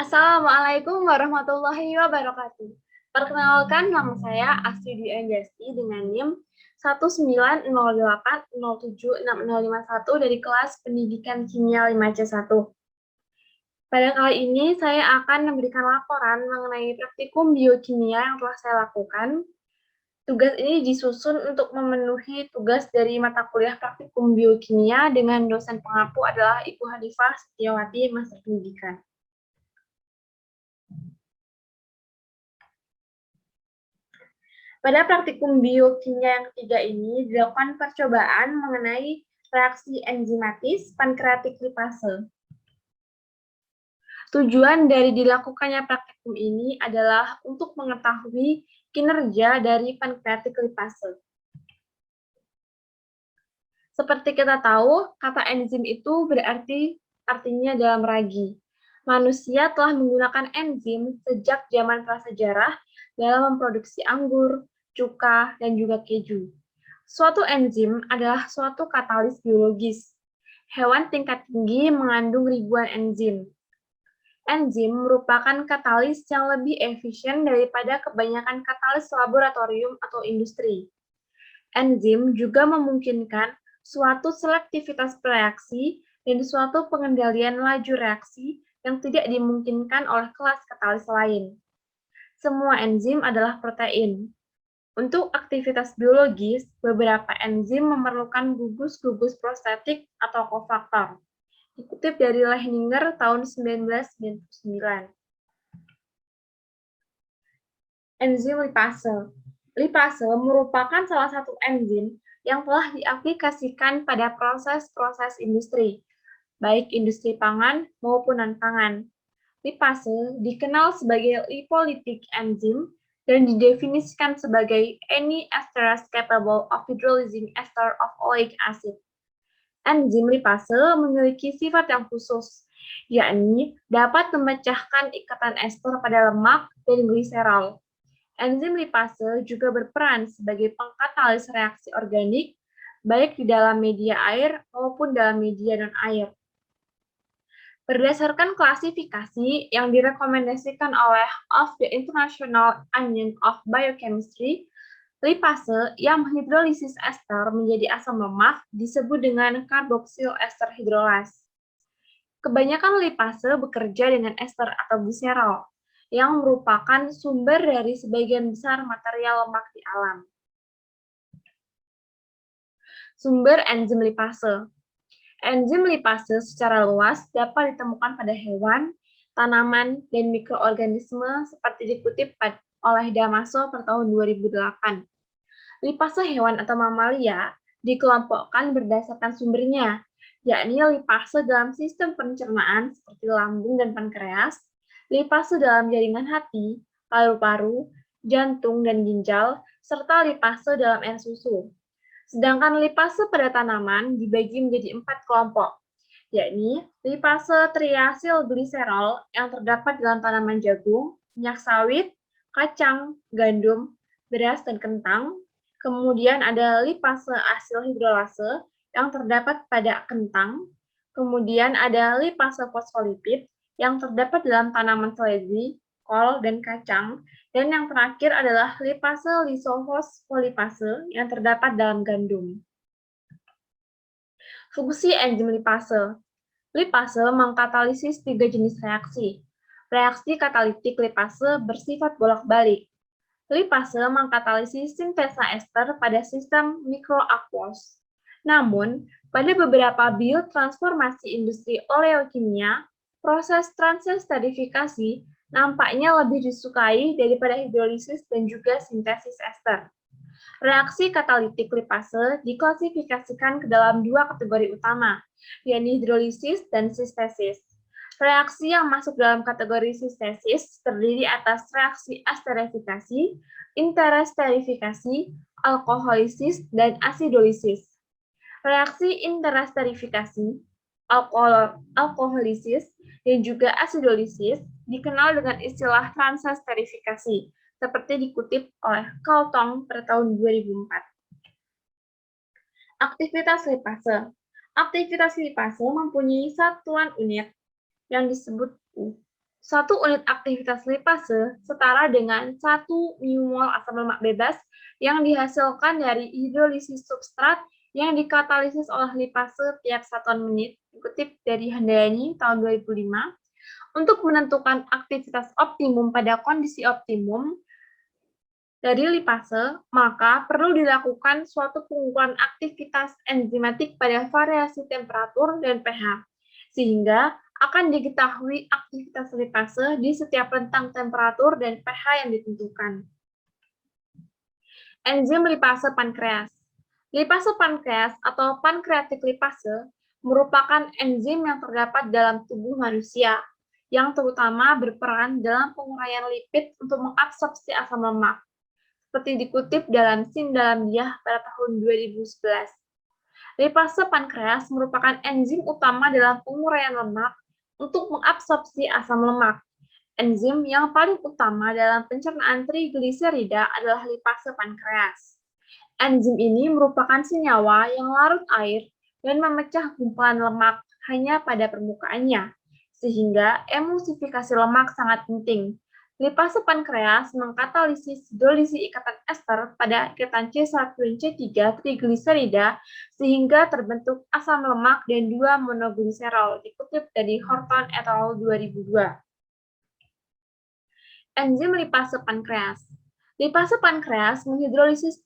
Assalamualaikum warahmatullahi wabarakatuh. Perkenalkan, nama saya Astri Dwi Anjasti dengan NIM 19080766051 dari kelas Pendidikan Kimia 5C1. Pada kali ini saya akan memberikan laporan mengenai praktikum biokimia yang telah saya lakukan. Tugas ini disusun untuk memenuhi tugas dari mata kuliah praktikum biokimia dengan dosen pengampu adalah Ibu Hanifah Setiawati, Master Pendidikan. Pada praktikum biokimia yang ketiga ini dilakukan percobaan mengenai reaksi enzimatis pankreatik lipase. Tujuan dari dilakukannya praktikum ini adalah untuk mengetahui kinerja dari pankreatik lipase. Seperti kita tahu, kata enzim itu artinya dalam ragi. Manusia telah menggunakan enzim sejak zaman prasejarah dalam memproduksi anggur, cuka, dan juga keju. Suatu enzim adalah suatu katalis biologis. Hewan tingkat tinggi mengandung ribuan enzim. Enzim merupakan katalis yang lebih efisien daripada kebanyakan katalis laboratorium atau industri. Enzim juga memungkinkan suatu selektivitas reaksi dan suatu pengendalian laju reaksi yang tidak dimungkinkan oleh kelas katalis lain. Semua enzim adalah protein. Untuk aktivitas biologis, beberapa enzim memerlukan gugus-gugus prostetik atau kofaktor. Dikutip dari Leininger tahun 1999. Enzim lipase. Lipase merupakan salah satu enzim yang telah diaplikasikan pada proses-proses industri, baik industri pangan maupun non-pangan. Lipase dikenal sebagai lipolytic enzim dan didefinisikan sebagai any esterase capable of hydrolyzing ester of oleic acid. Enzim lipase memiliki sifat yang khusus, yakni dapat memecahkan ikatan ester pada lemak dan gliserol. Enzim lipase juga berperan sebagai pengkatalis reaksi organik, baik di dalam media air maupun dalam media non-air. Berdasarkan klasifikasi yang direkomendasikan oleh of the International Union of Biochemistry, lipase yang menghidrolisis ester menjadi asam lemak disebut dengan karboksil ester hidrolas. Kebanyakan lipase bekerja dengan ester atau gliserol, yang merupakan sumber dari sebagian besar material lemak di alam. Sumber enzim lipase. Enzim lipase secara luas dapat ditemukan pada hewan, tanaman, dan mikroorganisme seperti dikutip oleh Damaso per tahun 2008. Lipase hewan atau mamalia dikelompokkan berdasarkan sumbernya, yakni lipase dalam sistem pencernaan seperti lambung dan pankreas, lipase dalam jaringan hati, paru-paru, jantung, dan ginjal, serta lipase dalam air susu. Sedangkan lipase pada tanaman dibagi menjadi 4 kelompok, yakni lipase triasil gliserol yang terdapat dalam tanaman jagung, minyak sawit, kacang, gandum, beras, dan kentang. Kemudian ada lipase asil hidrolase yang terdapat pada kentang. Kemudian ada lipase fosfolipid yang terdapat dalam tanaman seledri, kol, dan kacang. Dan yang terakhir adalah lipase lisofosfolipase yang terdapat dalam gandum. Fungsi enzim lipase. Lipase mengkatalisis 3 jenis reaksi. Reaksi katalitik lipase bersifat bolak-balik. Lipase mengkatalisis sintesa ester pada sistem mikroaquos. Namun, pada beberapa biotransformasi industri oleokimia, proses transesterifikasi nampaknya lebih disukai daripada hidrolisis dan juga sintesis ester. Reaksi katalitik lipase diklasifikasikan ke dalam 2 kategori utama, yakni hidrolisis dan sistesis. Reaksi yang masuk dalam kategori sistesis terdiri atas reaksi esterifikasi, interesterifikasi, alkoholisis, dan asidolisis. Reaksi interesterifikasi, alkoholisis, dan juga asidolisis dikenal dengan istilah transesterifikasi, seperti dikutip oleh Carlton pada tahun 2004. Aktivitas lipase. Aktivitas lipase mempunyai satuan unit yang disebut Satu unit aktivitas lipase setara dengan 1 μmol asam lemak bebas yang dihasilkan dari hidrolisis substrat yang dikatalisis oleh lipase tiap satuan menit, dikutip dari Handayani tahun 2005. Untuk menentukan aktivitas optimum pada kondisi optimum dari lipase, maka perlu dilakukan suatu pengukuran aktivitas enzimatik pada variasi temperatur dan pH, sehingga akan diketahui aktivitas lipase di setiap rentang temperatur dan pH yang ditentukan. Enzim lipase pankreas. Lipase pankreas atau pankreatik lipase merupakan enzim yang terdapat dalam tubuh manusia, yang terutama berperan dalam penguraian lipid untuk mengabsorpsi asam lemak, seperti dikutip dalam Sindalamiyah pada tahun 2011. Lipase pankreas merupakan enzim utama dalam penguraian lemak untuk mengabsorpsi asam lemak. Enzim yang paling utama dalam pencernaan trigliserida adalah lipase pankreas. Enzim ini merupakan senyawa yang larut air dan memecah gumpalan lemak hanya pada permukaannya, sehingga emulsifikasi lemak sangat penting. Lipase pankreas mengkatalisis hidrolisi ikatan ester pada ikatan C1 dan C3 trigliserida sehingga terbentuk asam lemak dan 2 monogliserol, dikutip dari Horton et al. 2002. Enzim lipase pankreas. Lipase pankreas menghidrolisis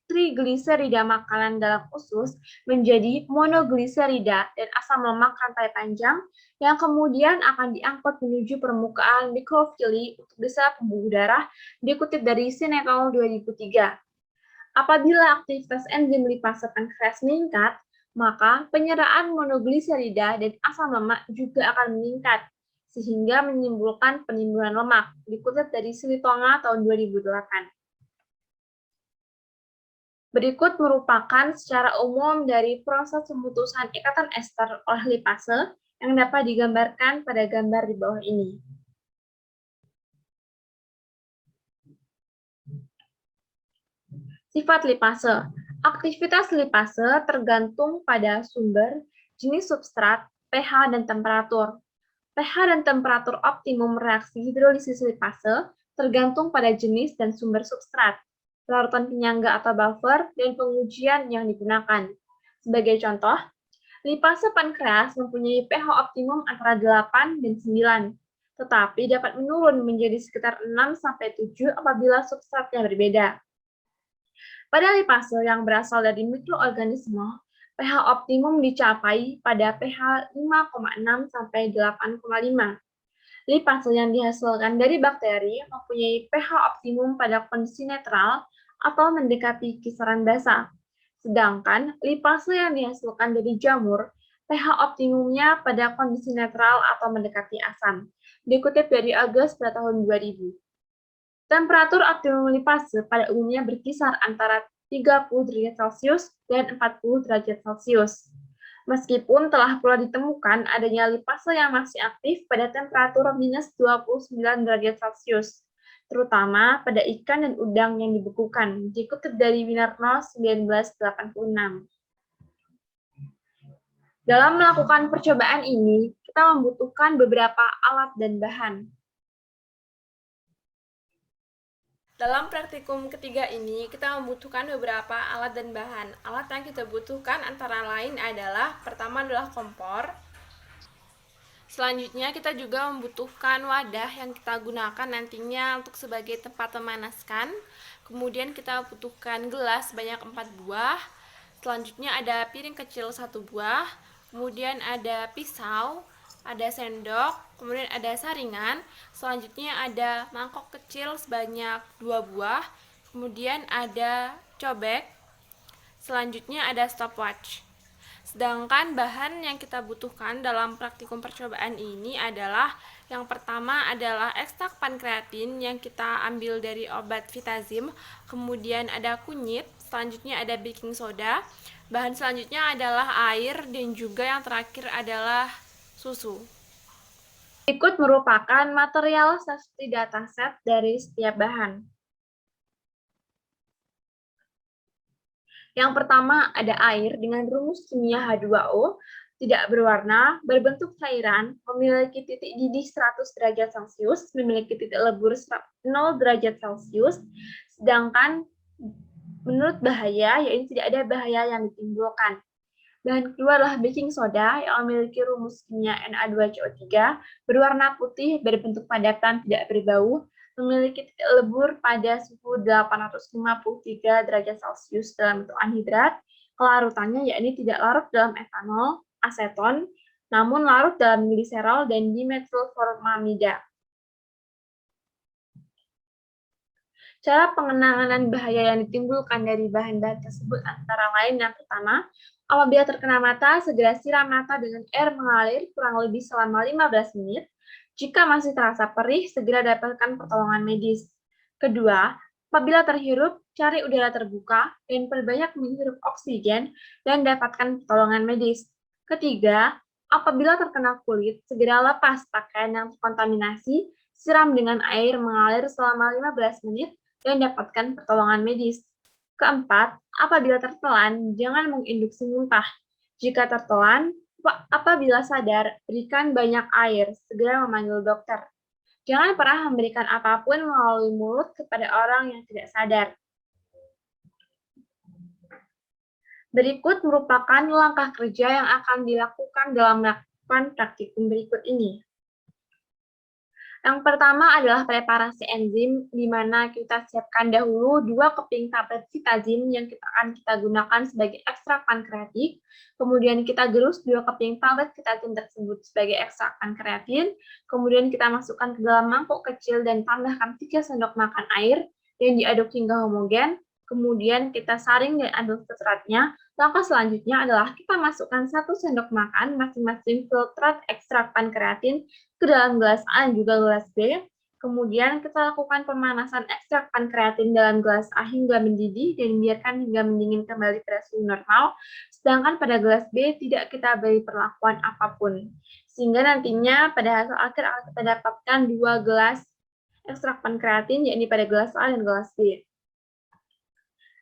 trigliserida makanan dalam usus menjadi monogliserida dan asam lemak rantai panjang yang kemudian akan diangkut menuju permukaan mikrofili untuk bisa pembuluh darah, dikutip dari Sinetol 2003. Apabila aktivitas enzim lipase pankreas meningkat, maka penyeraan monogliserida dan asam lemak juga akan meningkat, sehingga menimbulkan penimbunan lemak, dikutip dari Silitonga tahun 2008. Berikut merupakan secara umum dari proses pemutusan ikatan ester oleh lipase yang dapat digambarkan pada gambar di bawah ini. Sifat lipase. Aktivitas lipase tergantung pada sumber, jenis substrat, pH, dan temperatur. pH dan temperatur optimum reaksi hidrolisis lipase tergantung pada jenis dan sumber substrat, larutan penyangga atau buffer, dan pengujian yang digunakan. Sebagai contoh, lipase pankreas mempunyai pH optimum antara 8 dan 9, tetapi dapat menurun menjadi sekitar 6-7 apabila substratnya berbeda. Pada lipase yang berasal dari mikroorganisme, pH optimum dicapai pada pH 5,6 sampai 8,5. Lipase yang dihasilkan dari bakteri mempunyai pH optimum pada kondisi netral atau mendekati kisaran basa. Sedangkan lipase yang dihasilkan dari jamur, pH optimumnya pada kondisi netral atau mendekati asam. Dikutip dari Agus pada tahun 2000. Temperatur optimum lipase pada umumnya berkisar antara 30 derajat Celcius dan 40 derajat Celcius. Meskipun telah pula ditemukan adanya lipase yang masih aktif pada temperatur minus 29 derajat Celcius, terutama pada ikan dan udang yang dibekukan, dikutip dari Winarno 1986. Dalam melakukan percobaan ini, kita membutuhkan beberapa alat dan bahan. Dalam praktikum ketiga ini, kita membutuhkan beberapa alat dan bahan. Alat yang kita butuhkan antara lain adalah, pertama adalah kompor. Selanjutnya, kita juga membutuhkan wadah yang kita gunakan nantinya untuk sebagai tempat memanaskan. Kemudian kita butuhkan gelas sebanyak 4 buah. Selanjutnya ada piring kecil 1 buah. Kemudian ada pisau, ada sendok, kemudian ada saringan, selanjutnya ada mangkok kecil sebanyak 2 buah, kemudian ada cobek, selanjutnya ada stopwatch. Sedangkan bahan yang kita butuhkan dalam praktikum percobaan ini adalah yang pertama adalah ekstrak pankreatin yang kita ambil dari obat Vitazim, kemudian ada kunyit, selanjutnya ada baking soda, bahan selanjutnya adalah air, dan juga yang terakhir adalah susu. Berikut merupakan material safety dataset dari setiap bahan. Yang pertama ada air dengan rumus kimia H2O tidak berwarna, berbentuk cairan, memiliki titik didih 100 derajat Celcius, memiliki titik lebur 0 derajat Celcius, sedangkan menurut bahaya, yaitu tidak ada bahaya yang ditimbulkan. Bahan kedua adalah baking soda yang memiliki rumus kimia Na2CO3, berwarna putih, berbentuk padatan, tidak berbau, memiliki titik lebur pada suhu 853 derajat Celcius dalam bentuk anhidrat. Kelarutannya yakni tidak larut dalam etanol, aseton, namun larut dalam gliserol dan dimetilformamida. Cara pengenangan bahaya yang ditimbulkan dari bahan-bahan tersebut antara lain yang pertama, apabila terkena mata, segera siram mata dengan air mengalir kurang lebih selama 15 menit. Jika masih terasa perih, segera dapatkan pertolongan medis. Kedua, apabila terhirup, cari udara terbuka dan perbanyak menghirup oksigen dan dapatkan pertolongan medis. Ketiga, apabila terkena kulit, segera lepas pakaian yang terkontaminasi, siram dengan air mengalir selama 15 menit, dan dapatkan pertolongan medis. Keempat, apabila tertelan, jangan menginduksi muntah. Jika tertelan, apabila sadar, berikan banyak air, segera memanggil dokter. Jangan pernah memberikan apapun melalui mulut kepada orang yang tidak sadar. Berikut merupakan langkah kerja yang akan dilakukan dalam melakukan praktikum berikut ini. Yang pertama adalah preparasi enzim, di mana kita siapkan dahulu 2 keping tablet Vitazim yang akan kita gunakan sebagai ekstrak pankreatik. Kemudian kita gerus 2 keping tablet Vitazim tersebut sebagai ekstrak pankreatin. Kemudian kita masukkan ke dalam mangkuk kecil dan tambahkan 3 sendok makan air yang diaduk hingga homogen. Kemudian kita saring dan aduk filtratnya. Langkah selanjutnya adalah kita masukkan 1 sendok makan masing-masing filtrat ekstrak pankreatin ke dalam gelas A dan juga gelas B. Kemudian kita lakukan pemanasan ekstrak pankreatin dalam gelas A hingga mendidih dan biarkan hingga mendingin kembali pada suhu normal. Sedangkan pada gelas B tidak kita beri perlakuan apapun. Sehingga nantinya pada hasil akhir akan kita dapatkan 2 gelas ekstrak pankreatin, yakni pada gelas A dan gelas B.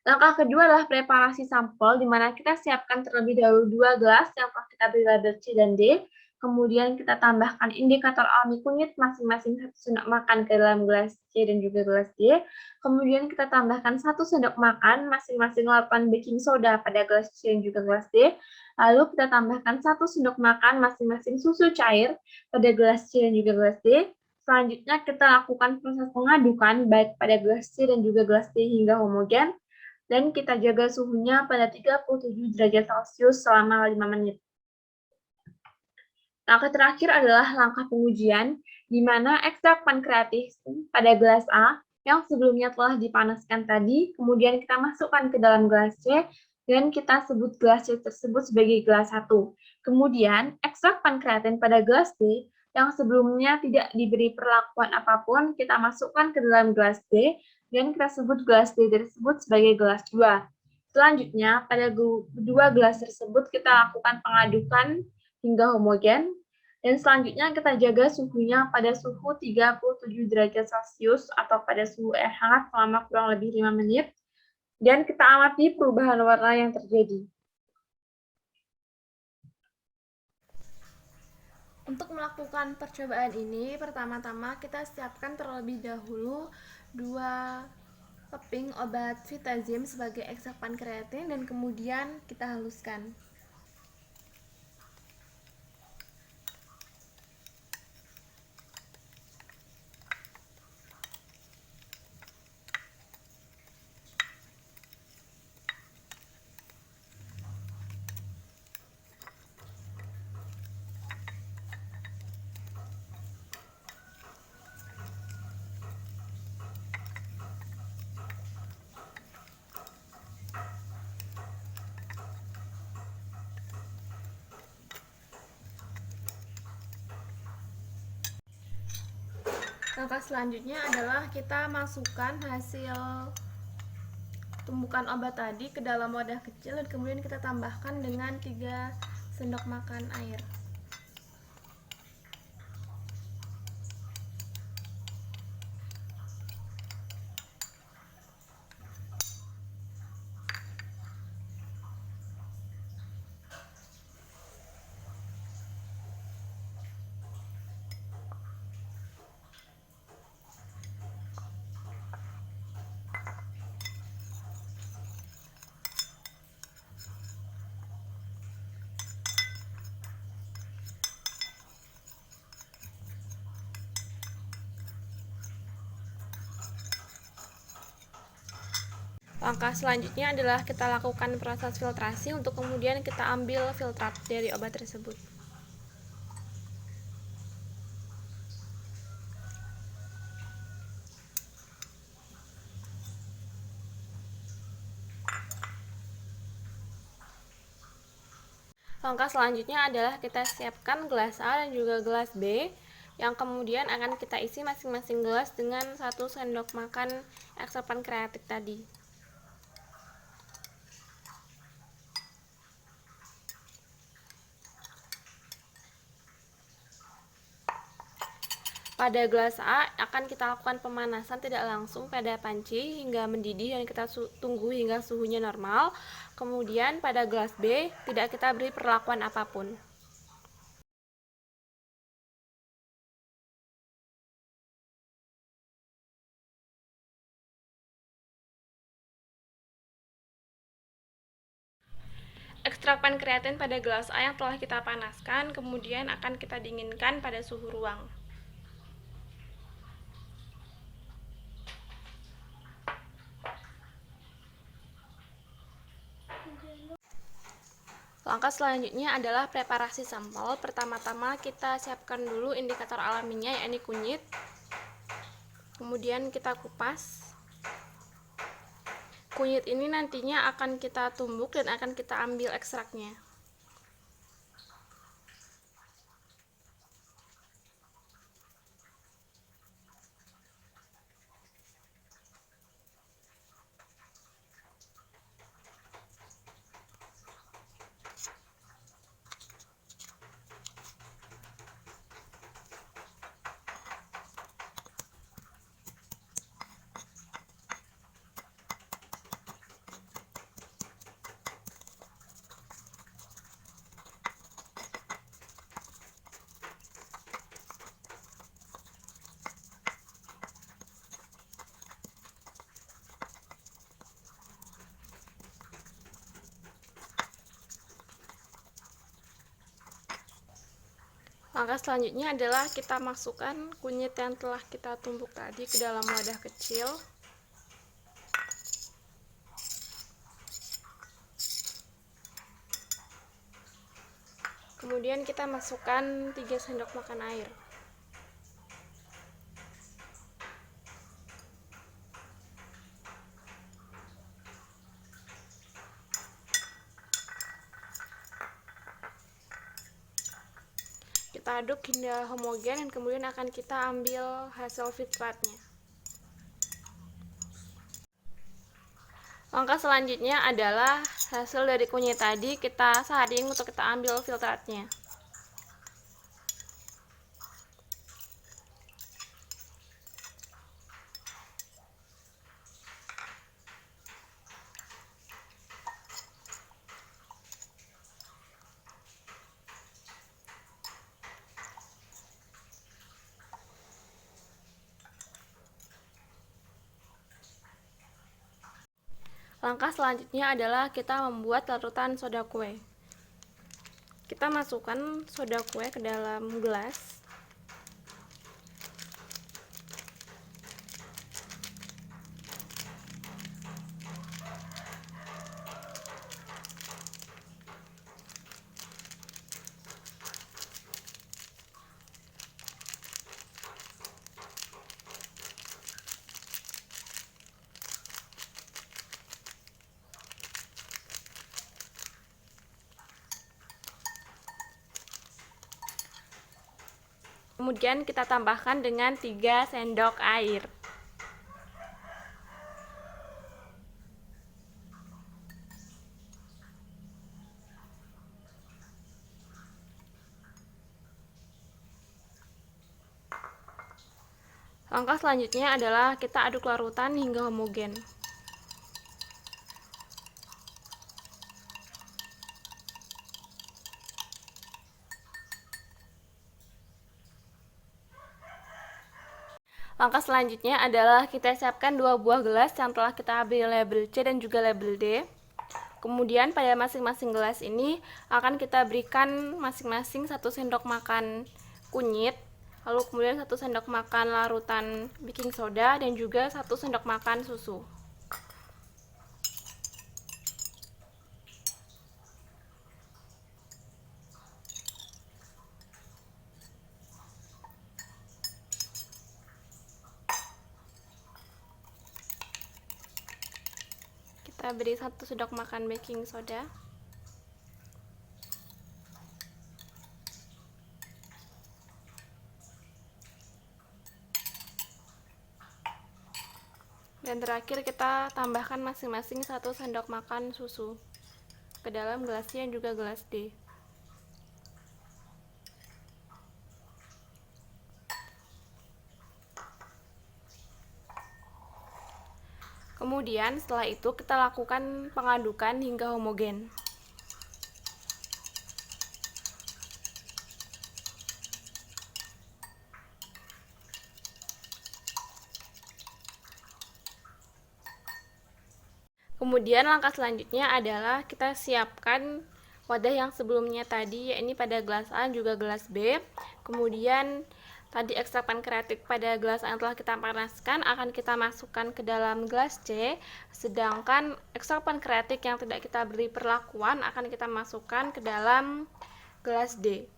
Langkah kedua adalah preparasi sampel, di mana kita siapkan terlebih dahulu 2 gelas yang telah kita beri label C dan D. Kemudian kita tambahkan indikator alami kunyit masing-masing 1 sendok makan ke dalam gelas C dan juga gelas D. Kemudian kita tambahkan 1 sendok makan masing-masing larutan baking soda pada gelas C dan juga gelas D. Lalu kita tambahkan 1 sendok makan masing-masing susu cair pada gelas C dan juga gelas D. Selanjutnya kita lakukan proses pengadukan baik pada gelas C dan juga gelas D hingga homogen. Dan kita jaga suhunya pada 37 derajat Celcius selama 5 menit. Langkah terakhir adalah langkah pengujian, di mana ekstrak pankreatis pada gelas A yang sebelumnya telah dipanaskan tadi, kemudian kita masukkan ke dalam gelas C, dan kita sebut gelas C tersebut sebagai gelas 1. Kemudian, ekstrak pankreatin pada gelas D yang sebelumnya tidak diberi perlakuan apapun, kita masukkan ke dalam gelas D, dan kita sebut gelas D tersebut sebagai gelas 2. Selanjutnya, pada kedua gelas tersebut kita lakukan pengadukan hingga homogen, dan selanjutnya kita jaga suhunya pada suhu 37 derajat Celcius atau pada suhu air hangat selama kurang lebih 5 menit, dan kita amati perubahan warna yang terjadi. Untuk melakukan percobaan ini, pertama-tama kita siapkan terlebih dahulu 2 keping obat Vitazim sebagai ekstrak pankreatin dan kemudian kita haluskan. Langkah selanjutnya adalah kita masukkan hasil tumbukan obat tadi ke dalam wadah kecil dan kemudian kita tambahkan dengan 3 sendok makan air. Langkah selanjutnya adalah kita lakukan proses filtrasi untuk kemudian kita ambil filtrat dari obat tersebut. Langkah selanjutnya adalah kita siapkan gelas A dan juga gelas B, yang kemudian akan kita isi masing-masing gelas dengan 1 sendok makan ekstrak pankreatik tadi. Pada gelas A akan kita lakukan pemanasan tidak langsung pada panci hingga mendidih dan kita tunggu hingga suhunya normal. Kemudian pada gelas B tidak kita beri perlakuan apapun. Ekstrak pankreatin pada gelas A yang telah kita panaskan kemudian akan kita dinginkan pada suhu ruang. Langkah selanjutnya adalah preparasi sampel. Pertama-tama kita siapkan dulu indikator alaminya, yakni kunyit. Kemudian kita kupas. Kunyit ini nantinya akan kita tumbuk dan akan kita ambil ekstraknya. Langkah selanjutnya adalah kita masukkan kunyit yang telah kita tumbuk tadi ke dalam wadah kecil. Kemudian kita masukkan 3 sendok makan air. Kita aduk hingga homogen dan kemudian akan kita ambil hasil filtratnya. Langkah selanjutnya adalah hasil dari kunyit tadi kita saring untuk kita ambil filtratnya. Langkah selanjutnya adalah kita membuat larutan soda kue. Kita masukkan soda kue ke dalam gelas. Kemudian kita tambahkan dengan 3 sendok air. Langkah selanjutnya adalah kita aduk larutan hingga homogen. Langkah selanjutnya adalah kita siapkan 2 buah gelas yang telah kita beri label C dan juga label D. Kemudian pada masing-masing gelas ini akan kita berikan masing-masing 1 sendok makan kunyit, lalu kemudian 1 sendok makan larutan baking soda dan juga 1 sendok makan susu. kita beri 1 sendok makan baking soda. Dan terakhir kita tambahkan masing-masing 1 sendok makan susu ke dalam gelas C dan juga gelas D. Kemudian setelah itu kita lakukan pengadukan hingga homogen. Kemudian langkah selanjutnya adalah kita siapkan wadah yang sebelumnya tadi, yakni pada gelas A juga gelas B. Kemudian tadi ekstrak pankreatik pada gelas A yang telah kita panaskan akan kita masukkan ke dalam gelas C, sedangkan ekstrak pankreatik yang tidak kita beri perlakuan akan kita masukkan ke dalam gelas D.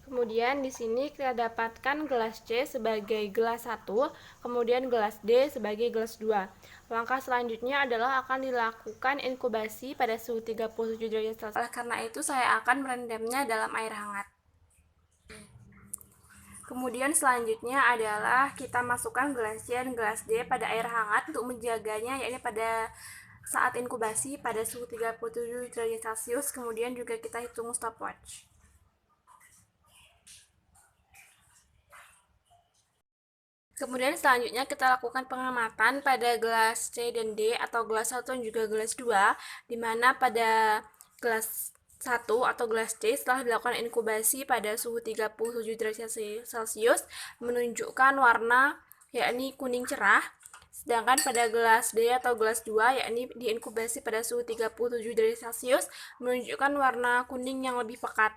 Kemudian di sini kita dapatkan gelas C sebagai gelas 1, kemudian gelas D sebagai gelas 2. Langkah selanjutnya adalah akan dilakukan inkubasi pada suhu 37 derajat Celcius. Oleh karena itu saya akan merendamnya dalam air hangat. Kemudian selanjutnya adalah kita masukkan gelas C dan gelas D pada air hangat untuk menjaganya, yakni pada saat inkubasi pada suhu 37 derajat Celcius. Kemudian juga kita hitung stopwatch. Kemudian selanjutnya kita lakukan pengamatan pada gelas C dan D atau gelas 1 dan juga gelas 2, di mana pada gelas 1 atau gelas C setelah dilakukan inkubasi pada suhu 37 derajat Celcius menunjukkan warna yakni kuning cerah, sedangkan pada gelas D atau gelas 2 yakni diinkubasi pada suhu 37 derajat Celcius menunjukkan warna kuning yang lebih pekat.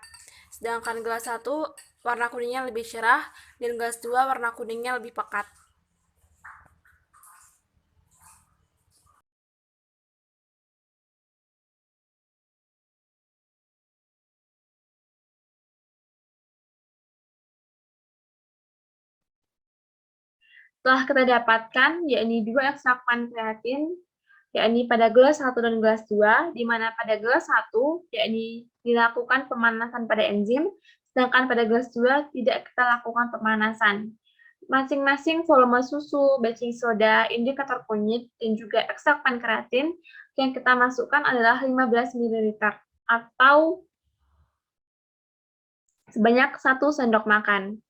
Sedangkan gelas 1 warna kuningnya lebih cerah dan gelas 2 warna kuningnya lebih pekat. Telah kita dapatkan yakni 2 ekstrak pankreatin, yakni pada gelas 1 dan gelas 2, di mana pada gelas 1 yakni dilakukan pemanasan pada enzim, sedangkan pada gelas 2 tidak kita lakukan pemanasan. Masing-masing volume susu, baking soda, indikator kunyit, dan juga ekstrak pankreatin yang kita masukkan adalah 15 ml atau sebanyak 1 sendok makan.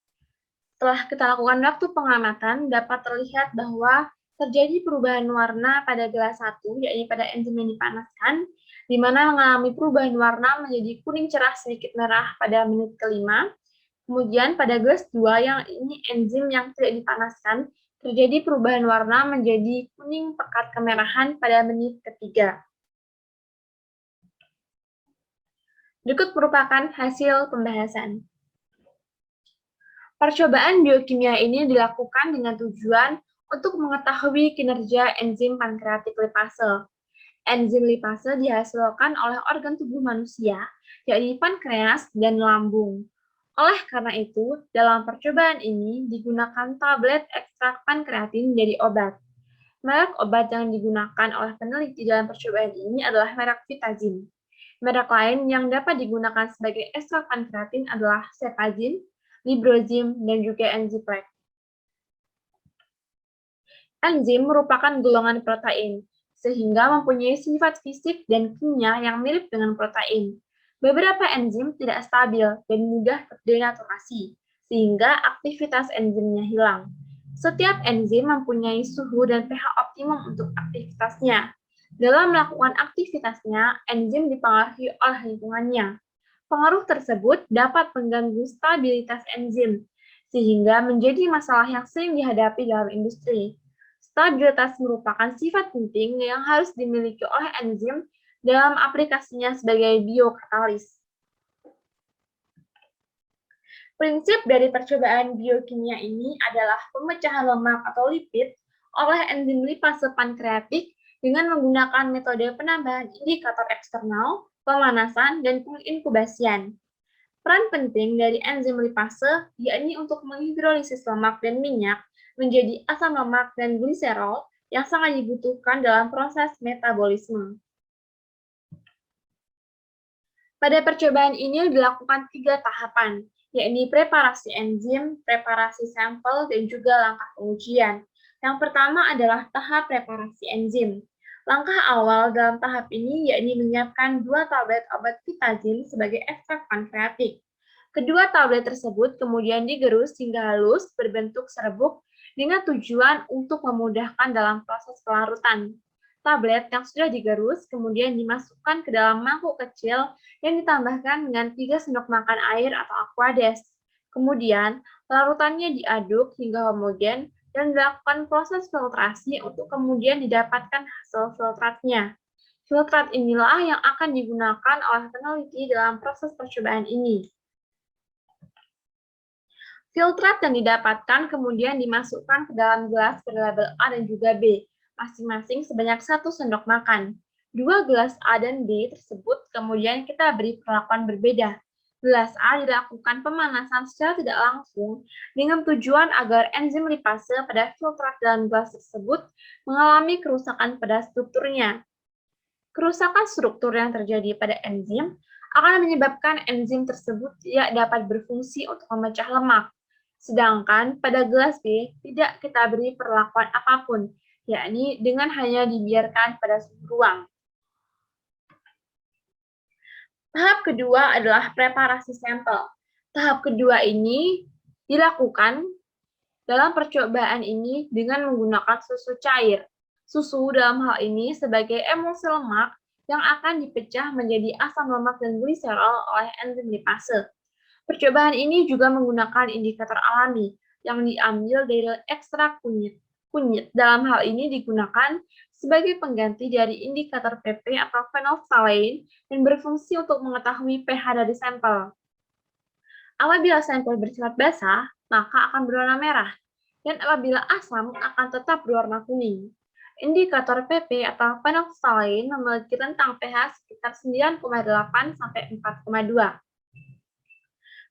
Setelah kita lakukan waktu pengamatan, dapat terlihat bahwa terjadi perubahan warna pada gelas 1, yakni pada enzim yang dipanaskan, di mana mengalami perubahan warna menjadi kuning cerah sedikit merah pada menit kelima. Kemudian pada gelas 2 yang ini enzim yang tidak dipanaskan, terjadi perubahan warna menjadi kuning pekat kemerahan pada menit ketiga. Berikut merupakan hasil pembahasan. Percobaan biokimia ini dilakukan dengan tujuan untuk mengetahui kinerja enzim pankreatik lipase. Enzim lipase dihasilkan oleh organ tubuh manusia, yakni pankreas dan lambung. Oleh karena itu, dalam percobaan ini digunakan tablet ekstrak pankreatin menjadi obat. Merek obat yang digunakan oleh peneliti dalam percobaan ini adalah merek Vitazim. Merek lain yang dapat digunakan sebagai ekstrak pankreatin adalah Cepazim, Librozim, dan juga Enzyplex. Enzim merupakan golongan protein, sehingga mempunyai sifat fisik dan kimia yang mirip dengan protein. Beberapa enzim tidak stabil dan mudah terdenaturasi, sehingga aktivitas enzimnya hilang. Setiap enzim mempunyai suhu dan pH optimum untuk aktivitasnya. Dalam melakukan aktivitasnya, enzim dipengaruhi oleh lingkungannya. Pengaruh tersebut dapat mengganggu stabilitas enzim, sehingga menjadi masalah yang sering dihadapi dalam industri. Stabilitas merupakan sifat penting yang harus dimiliki oleh enzim dalam aplikasinya sebagai biokatalis. Prinsip dari percobaan biokimia ini adalah pemecahan lemak atau lipid oleh enzim lipase pankreatik dengan menggunakan metode penambahan indikator eksternal, pemanasan, dan penginkubasian. Peran penting dari enzim lipase yakni untuk menghidrolisis lemak dan minyak menjadi asam lemak dan gliserol yang sangat dibutuhkan dalam proses metabolisme. Pada percobaan ini dilakukan 3 tahapan, yakni preparasi enzim, preparasi sampel, dan juga langkah pengujian. Yang pertama adalah tahap preparasi enzim. Langkah awal dalam tahap ini yakni menyiapkan 2 tablet obat vitazim sebagai ekstrak pankreatik. Kedua tablet tersebut kemudian digerus hingga halus berbentuk serbuk dengan tujuan untuk memudahkan dalam proses pelarutan. Tablet yang sudah digerus kemudian dimasukkan ke dalam mangkuk kecil yang ditambahkan dengan 3 sendok makan air atau aquades. Kemudian, larutannya diaduk hingga homogen dan dilakukan proses filtrasi untuk kemudian didapatkan hasil filtratnya. Filtrat inilah yang akan digunakan oleh peneliti dalam proses percobaan ini. Filtrat yang didapatkan kemudian dimasukkan ke dalam gelas berlabel A dan juga B, masing-masing sebanyak 1 sendok makan. 2 gelas A dan B tersebut kemudian kita beri perlakuan berbeda. Gelas A dilakukan pemanasan secara tidak langsung dengan tujuan agar enzim lipase pada filtrat dalam gelas tersebut mengalami kerusakan pada strukturnya. Kerusakan struktur yang terjadi pada enzim akan menyebabkan enzim tersebut tidak dapat berfungsi untuk memecah lemak. Sedangkan pada gelas B tidak kita beri perlakuan apapun, yakni dengan hanya dibiarkan pada suhu ruang. Tahap kedua adalah preparasi sampel. Tahap kedua ini dilakukan dalam percobaan ini dengan menggunakan susu cair. Susu dalam hal ini sebagai emulsi lemak yang akan dipecah menjadi asam lemak dan gliserol oleh enzim lipase. Percobaan ini juga menggunakan indikator alami yang diambil dari ekstrak kunyit. Kunyit dalam hal ini digunakan sebagai pengganti dari indikator PP atau phenolphthalein dan berfungsi untuk mengetahui pH dari sampel. Apabila sampel bersifat basah, maka akan berwarna merah, dan apabila asam akan tetap berwarna kuning. Indikator PP atau phenolphthalein memiliki rentang pH sekitar 9,8 sampai 4,2.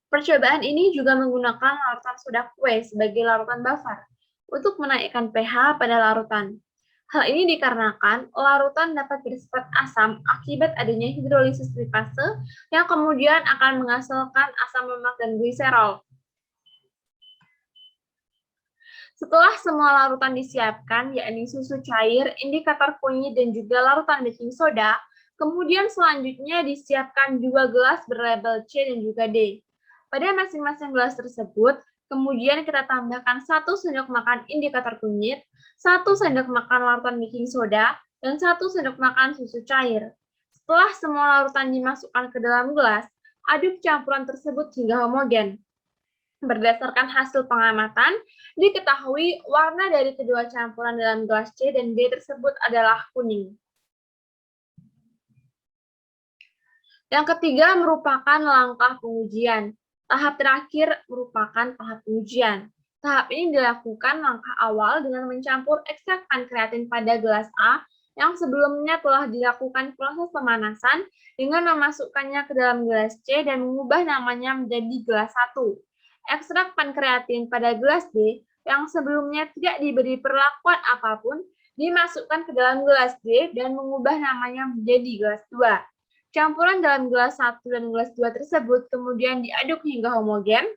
Percobaan ini juga menggunakan larutan soda kue sebagai larutan buffer untuk menaikkan pH pada larutan. Hal ini dikarenakan larutan dapat bersifat asam akibat adanya hidrolisis lipase yang kemudian akan menghasilkan asam lemak dan gliserol. Setelah semua larutan disiapkan, yakni susu cair, indikator kunyit, dan juga larutan baking soda, kemudian selanjutnya disiapkan 2 gelas berlabel C dan juga D. Pada masing-masing gelas tersebut, kemudian kita tambahkan 1 sendok makan indikator kunyit, 1 sendok makan larutan baking soda, dan 1 sendok makan susu cair. Setelah semua larutan dimasukkan ke dalam gelas, aduk campuran tersebut hingga homogen. Berdasarkan hasil pengamatan, diketahui warna dari kedua campuran dalam gelas C dan D tersebut adalah kuning. Yang ketiga merupakan langkah pengujian. Tahap terakhir merupakan tahap pengujian. Tahap ini dilakukan langkah awal dengan mencampur ekstrak pankreatin pada gelas A yang sebelumnya telah dilakukan proses pemanasan dengan memasukkannya ke dalam gelas C dan mengubah namanya menjadi gelas 1. Ekstrak pankreatin pada gelas D yang sebelumnya tidak diberi perlakuan apapun dimasukkan ke dalam gelas D dan mengubah namanya menjadi gelas 2. Campuran dalam gelas 1 dan gelas 2 tersebut kemudian diaduk hingga homogen,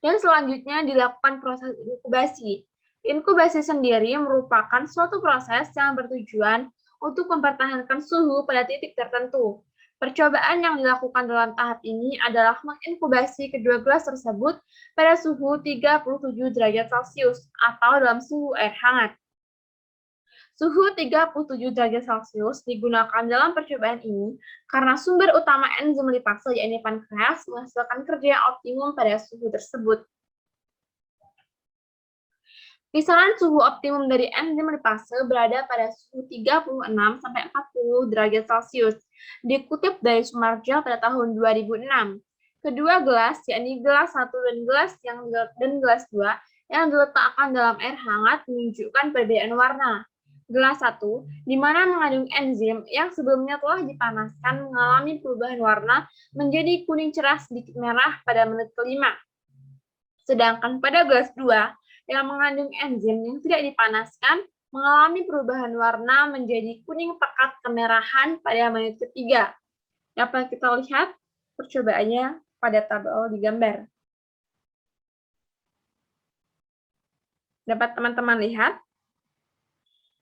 dan selanjutnya dilakukan proses inkubasi. Inkubasi sendiri merupakan suatu proses yang bertujuan untuk mempertahankan suhu pada titik tertentu. Percobaan yang dilakukan dalam tahap ini adalah menginkubasi kedua gelas tersebut pada suhu 37 derajat Celcius atau dalam suhu air hangat. Suhu 37 derajat Celcius digunakan dalam percobaan ini karena sumber utama enzim lipase, yaitu pankreas, menghasilkan kerja yang optimum pada suhu tersebut. Kisaran suhu optimum dari enzim lipase berada pada suhu 36 sampai 40 derajat Celcius. Dikutip dari Sumarja pada tahun 2006. Kedua gelas, yakni gelas 1 dan gelas 2 yang diletakkan dalam air hangat menunjukkan perbedaan warna. Gelas 1, di mana mengandung enzim yang sebelumnya telah dipanaskan mengalami perubahan warna menjadi kuning cerah sedikit merah pada menit kelima. Sedangkan pada gelas 2, yang mengandung enzim yang tidak dipanaskan mengalami perubahan warna menjadi kuning pekat kemerahan pada menit ketiga. Dapat kita lihat percobaannya pada tabel di gambar. Dapat teman-teman lihat?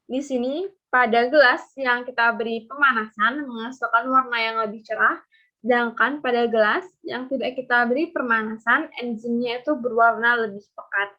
Di sini, pada gelas yang kita beri pemanasan menghasilkan warna yang lebih cerah, sedangkan pada gelas yang tidak kita beri pemanasan, enzimnya itu berwarna lebih pekat.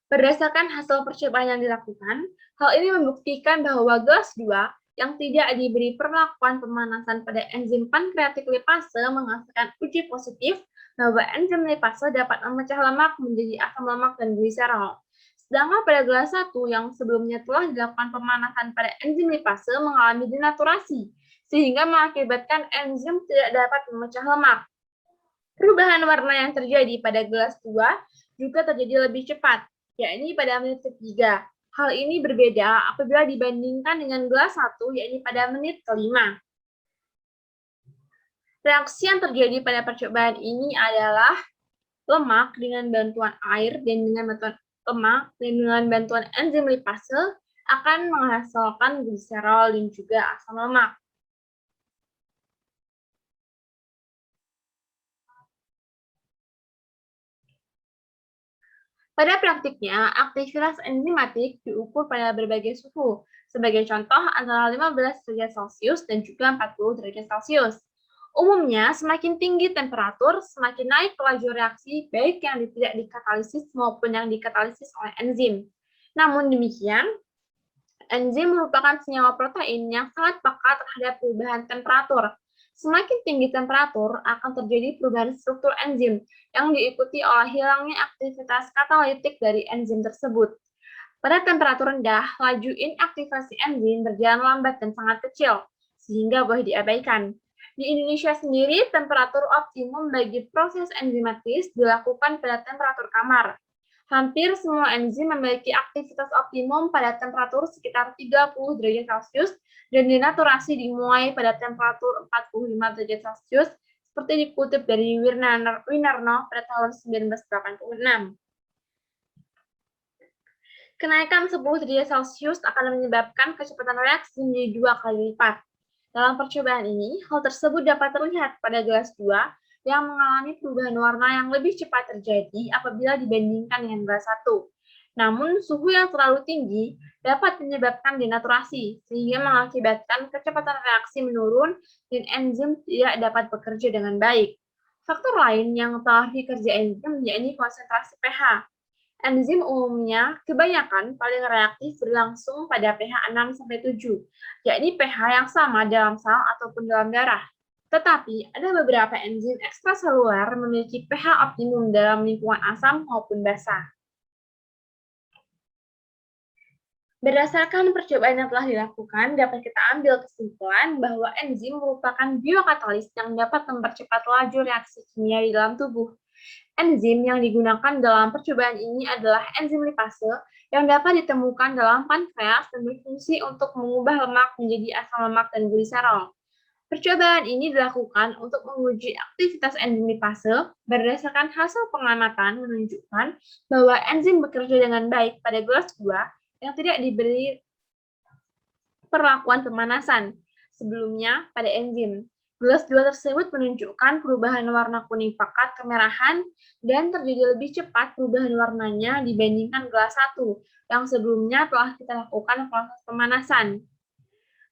Berdasarkan hasil percobaan yang dilakukan, hal ini membuktikan bahwa gelas 2 yang tidak diberi perlakuan pemanasan pada enzim pankreatik lipase menghasilkan uji positif bahwa enzim lipase dapat memecah lemak menjadi asam lemak dan gliserol. Sedangkan pada gelas 1 yang sebelumnya telah dilakukan pemanasan pada enzim lipase mengalami denaturasi, sehingga mengakibatkan enzim tidak dapat memecah lemak. Perubahan warna yang terjadi pada gelas 2 juga terjadi lebih cepat, yakni pada menit ketiga. Hal ini berbeda apabila dibandingkan dengan gelas 1, yakni pada menit kelima. Reaksi yang terjadi pada percobaan ini adalah lemak dengan bantuan air dan dengan bantuan enzim lipase akan menghasilkan gliserol dan juga asam lemak. Pada praktiknya, aktivitas enzimatik diukur pada berbagai suhu. Sebagai contoh, antara 15 derajat Celcius dan juga 40 derajat Celcius. Umumnya, semakin tinggi temperatur, semakin naik laju reaksi, baik yang tidak dikatalisis maupun yang dikatalisis oleh enzim. Namun demikian, enzim merupakan senyawa protein yang sangat peka terhadap perubahan temperatur. Semakin tinggi temperatur, akan terjadi perubahan struktur enzim yang diikuti oleh hilangnya aktivitas katalitik dari enzim tersebut. Pada temperatur rendah, laju inaktivasi enzim berjalan lambat dan sangat kecil, sehingga boleh diabaikan. Di Indonesia sendiri, temperatur optimum bagi proses enzimatis dilakukan pada temperatur kamar. Hampir semua enzim memiliki aktivitas optimum pada temperatur sekitar 30 derajat Celcius dan denaturasi dimulai pada temperatur 45 derajat Celcius seperti dikutip dari Winarno pada tahun 1986. Kenaikan 10 derajat Celcius akan menyebabkan kecepatan reaksi menjadi 2 kali lipat. Dalam percobaan ini, hal tersebut dapat terlihat pada gelas 2 yang mengalami perubahan warna yang lebih cepat terjadi apabila dibandingkan dengan gelas 1. Namun, suhu yang terlalu tinggi dapat menyebabkan denaturasi, sehingga mengakibatkan kecepatan reaksi menurun dan enzim tidak dapat bekerja dengan baik. Faktor lain yang mempengaruhi kerja enzim yakni konsentrasi pH. Enzim umumnya kebanyakan paling reaktif berlangsung pada pH 6-7, yakni pH yang sama dalam sel ataupun dalam darah. Tetapi, ada beberapa enzim ekstraseluler memiliki pH optimum dalam lingkungan asam maupun basah. Berdasarkan percobaan yang telah dilakukan, dapat kita ambil kesimpulan bahwa enzim merupakan biokatalis yang dapat mempercepat laju reaksi kimia di dalam tubuh. Enzim yang digunakan dalam percobaan ini adalah enzim lipase yang dapat ditemukan dalam pankreas dan berfungsi untuk mengubah lemak menjadi asam lemak dan gliserol. Percobaan ini dilakukan untuk menguji aktivitas enzim lipase berdasarkan hasil pengamatan menunjukkan bahwa enzim bekerja dengan baik pada gelas 2 yang tidak diberi perlakuan pemanasan. Sebelumnya, pada enzim, gelas 2 tersebut menunjukkan perubahan warna kuning pekat kemerahan dan terjadi lebih cepat perubahan warnanya dibandingkan gelas 1 yang sebelumnya telah kita lakukan proses pemanasan.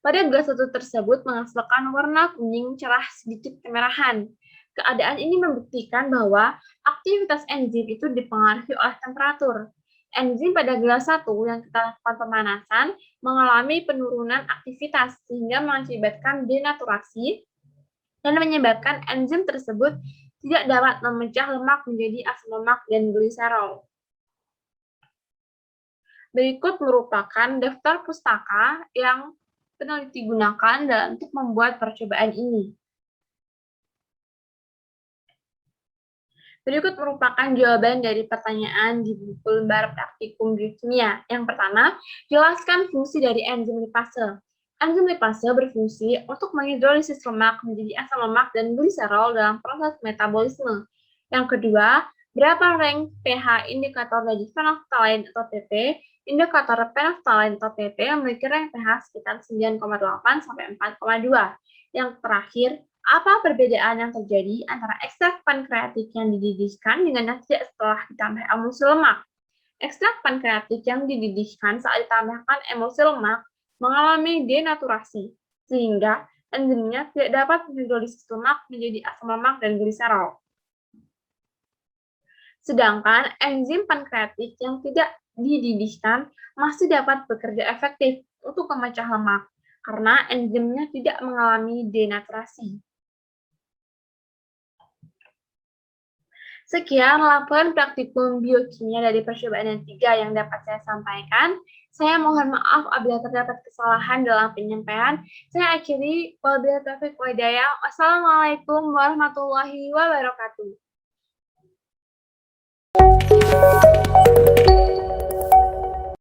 Pada gelas 1 tersebut menghasilkan warna kuning cerah sedikit kemerahan. Keadaan ini membuktikan bahwa aktivitas enzim itu dipengaruhi oleh temperatur. Enzim pada gelas 1 yang kita lakukan pemanasan mengalami penurunan aktivitas sehingga mengakibatkan denaturasi dan menyebabkan enzim tersebut tidak dapat memecah lemak menjadi asam lemak dan gliserol. Berikut merupakan daftar pustaka yang peneliti gunakan untuk membuat percobaan ini. Berikut merupakan jawaban dari pertanyaan di buku lembar praktikum biokimia. Yang pertama, jelaskan fungsi dari enzim lipase. Enzim lipase berfungsi untuk menghidrolisis lemak menjadi asam lemak dan gliserol dalam proses metabolisme. Yang kedua, berapa rank pH indikator dari phenolphthalein atau PP? Indikator phenolphthalein atau PP memiliki rank pH sekitar 9,8 sampai 4,2. Yang terakhir, apa perbedaan yang terjadi antara ekstrak pankreatik yang dididihkan dengan yang tidak setelah ditambah emulsi lemak? Ekstrak pankreatik yang dididihkan saat ditambahkan emulsi lemak mengalami denaturasi, sehingga enzimnya tidak dapat menghidrolisis lemak menjadi asam lemak dan gliserol. Sedangkan enzim pankreatik yang tidak dididihkan masih dapat bekerja efektif untuk memecah lemak, karena enzimnya tidak mengalami denaturasi. Sekian laporan praktikum biokimia dari percobaan yang 3 yang dapat saya sampaikan. Saya mohon maaf apabila terdapat kesalahan dalam penyampaian. Saya akhiri. Wabillahi taufiq wal hidayah. Wassalamualaikum warahmatullahi wabarakatuh.